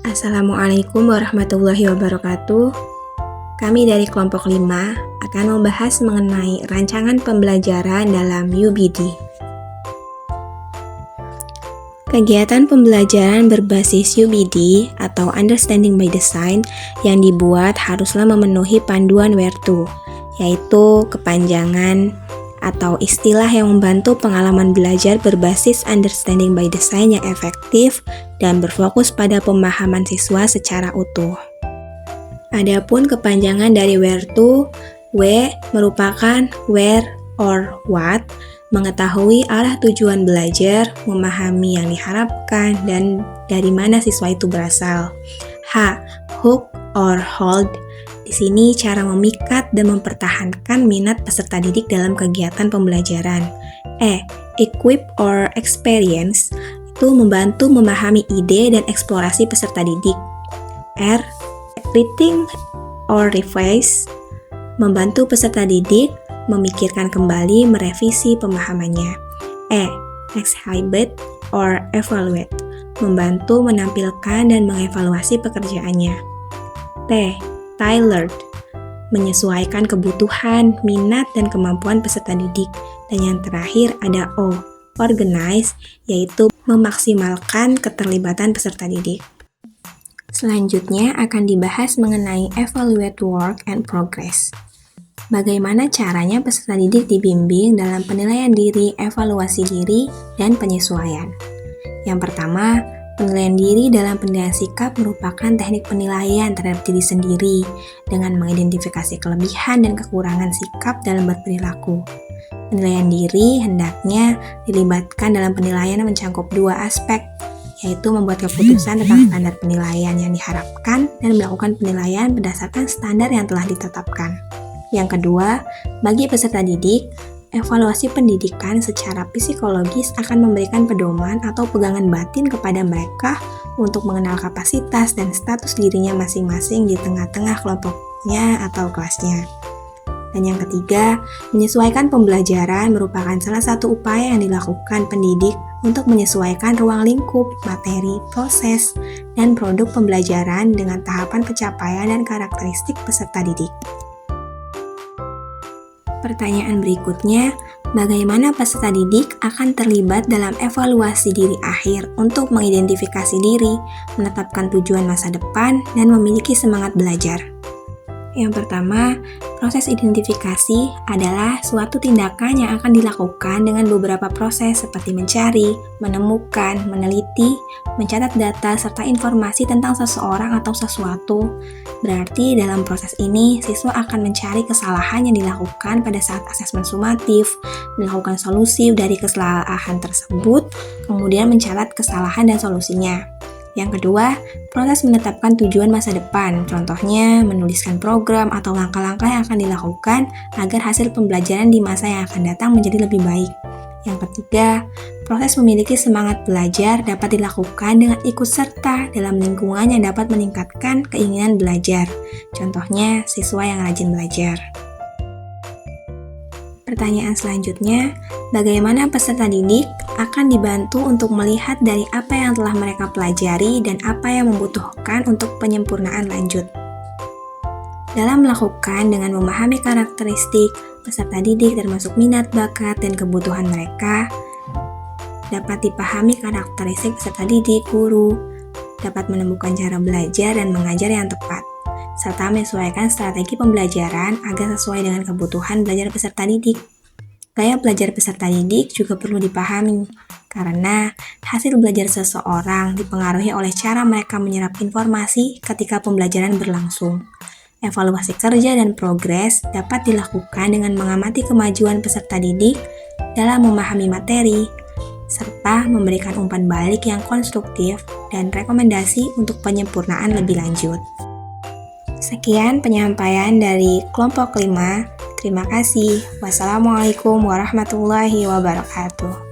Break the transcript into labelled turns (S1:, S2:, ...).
S1: Assalamualaikum warahmatullahi wabarakatuh. Kami dari kelompok 5 akan membahas mengenai rancangan pembelajaran dalam UBD. Kegiatan pembelajaran berbasis UBD atau Understanding by Design yang dibuat haruslah memenuhi panduan Where to, yaitu kepanjangan atau istilah yang membantu pengalaman belajar berbasis Understanding by Design yang efektif dan berfokus pada pemahaman siswa secara utuh. Adapun kepanjangan dari Where to, W merupakan where or what, mengetahui arah tujuan belajar, memahami yang diharapkan, dan dari mana siswa itu berasal. H, hook or hold, di sini cara memikat dan mempertahankan minat peserta didik dalam kegiatan pembelajaran. E, equip or experience, itu membantu memahami ide dan eksplorasi peserta didik. R, rethink or revise, membantu peserta didik memikirkan kembali, merevisi pemahamannya. E, exhibit or evaluate, membantu menampilkan dan mengevaluasi pekerjaannya. T, tailored, menyesuaikan kebutuhan, minat, dan kemampuan peserta didik. Dan yang terakhir ada O, organize, yaitu memaksimalkan keterlibatan peserta didik. Selanjutnya akan dibahas mengenai evaluate work and progress. Bagaimana caranya peserta didik dibimbing dalam penilaian diri, evaluasi diri, dan penyesuaian. Yang pertama, penilaian diri dalam penilaian sikap merupakan teknik penilaian terhadap diri sendiri dengan mengidentifikasi kelebihan dan kekurangan sikap dalam berperilaku. Penilaian diri hendaknya dilibatkan dalam penilaian yang mencakup dua aspek, yaitu membuat keputusan tentang standar penilaian yang diharapkan dan melakukan penilaian berdasarkan standar yang telah ditetapkan. Yang kedua, bagi peserta didik, evaluasi pendidikan secara psikologis akan memberikan pedoman atau pegangan batin kepada mereka untuk mengenal kapasitas dan status dirinya masing-masing di tengah-tengah kelompoknya atau kelasnya. Dan yang ketiga, menyesuaikan pembelajaran merupakan salah satu upaya yang dilakukan pendidik untuk menyesuaikan ruang lingkup, materi, proses, dan produk pembelajaran dengan tahapan pencapaian dan karakteristik peserta didik. Pertanyaan berikutnya, bagaimana peserta didik akan terlibat dalam evaluasi diri akhir untuk mengidentifikasi diri, menetapkan tujuan masa depan, dan memiliki semangat belajar? Yang pertama, proses identifikasi adalah suatu tindakan yang akan dilakukan dengan beberapa proses seperti mencari, menemukan, meneliti, mencatat data, serta informasi tentang seseorang atau sesuatu. Berarti dalam proses ini, siswa akan mencari kesalahan yang dilakukan pada saat asesmen sumatif, melakukan solusi dari kesalahan tersebut, kemudian mencatat kesalahan dan solusinya. Yang kedua, proses menetapkan tujuan masa depan, contohnya menuliskan program atau langkah-langkah yang akan dilakukan agar hasil pembelajaran di masa yang akan datang menjadi lebih baik. Yang ketiga, proses memiliki semangat belajar dapat dilakukan dengan ikut serta dalam lingkungan yang dapat meningkatkan keinginan belajar, contohnya siswa yang rajin belajar. Pertanyaan selanjutnya, bagaimana peserta didik akan dibantu untuk melihat dari apa yang telah mereka pelajari dan apa yang membutuhkan untuk penyempurnaan lanjut. Dalam melakukan dengan memahami karakteristik peserta didik termasuk minat, bakat, dan kebutuhan mereka, dapat dipahami karakteristik peserta didik, guru, dapat menemukan cara belajar dan mengajar yang tepat, serta menyesuaikan strategi pembelajaran agar sesuai dengan kebutuhan belajar peserta didik. Gaya belajar peserta didik juga perlu dipahami, karena hasil belajar seseorang dipengaruhi oleh cara mereka menyerap informasi ketika pembelajaran berlangsung. Evaluasi kerja dan progres dapat dilakukan dengan mengamati kemajuan peserta didik dalam memahami materi, serta memberikan umpan balik yang konstruktif dan rekomendasi untuk penyempurnaan lebih lanjut. Sekian penyampaian dari kelompok 5. Terima kasih. Wassalamualaikum warahmatullahi wabarakatuh.